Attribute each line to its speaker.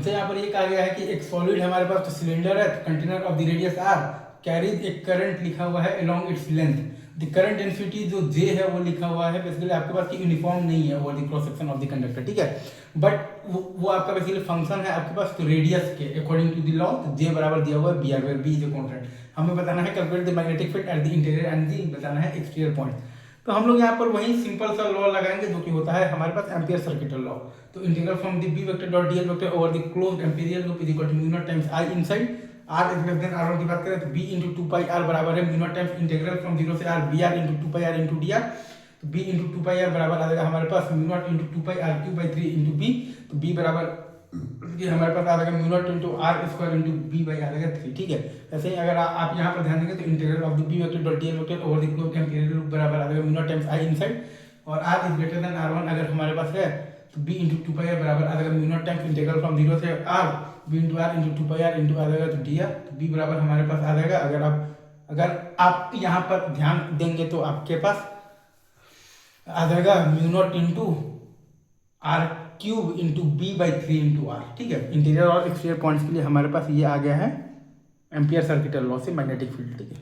Speaker 1: जैसे यहाँ पर ये कहा गया है कि एक सॉलिड हमारे पास तो सिलेंडर है, container of the radius R carries एक करंट लिखा हुआ है along its length. The current density जो जे है वो लिखा हुआ है, बेसिकली आपके पास की यूनिफॉर्म नहीं है over the cross section of the conductor, ठीक है। बट वो आपका बेसिकली फंक्शन है आपके पास तो रेडियस के अकॉर्डिंग टू द लॉ, तो जे बराबर दिया हुआ है B R, where B is a constant. हमें बताना है calculate the magnetic field at the interior and the बताना है एक्सटीरियर पॉइंट। तो हम लोग यहाँ पर वही सिंपल सा लॉ लगाएंगे जो कि होता है हमारे पास एम्पियर सर्किटल लॉ। तो integral from the B vector dot DL vector over the closed amperian loop is equal to mu naught times I inside R is less than R की बात करें तो B into two pi R बराबर है mu naught times integral from zero से R B R into two pi R into D R. तो B into two pi R बराबर आ जाएगा हमारे पास mu naught into two pi R Q by three into B. तो B बराबर ये हमारे पास आ जाएगा mu naught into R square into B by आ जाएगा 3, ठीक है। ऐसे ही अगर आप यहाँ पर ध्यान देंगे तो integral of the B vector dot DL vector over the closed amperian loop बराबर आ जाएगा mu naught times I inside और R is greater than R one अगर हमारे पास है तो B into two pi R बराबर आ जाएगा mu naught times integral from zero से R B into R into two pi R into आ जाएगा तो डी आर। तो बी बराबर हमारे पास आ जाएगा अगर आप यहाँ पर ध्यान देंगे तो आपके पास आ जाएगा mu naught into R cube into B by 3 into R, ठीक है। इंटीरियर और एक्सटीरियर पॉइंट्स के लिए हमारे पास ये आ गया है एम्पियर सर्किटल लॉ से मैग्नेटिक फील्ड, ठीक है।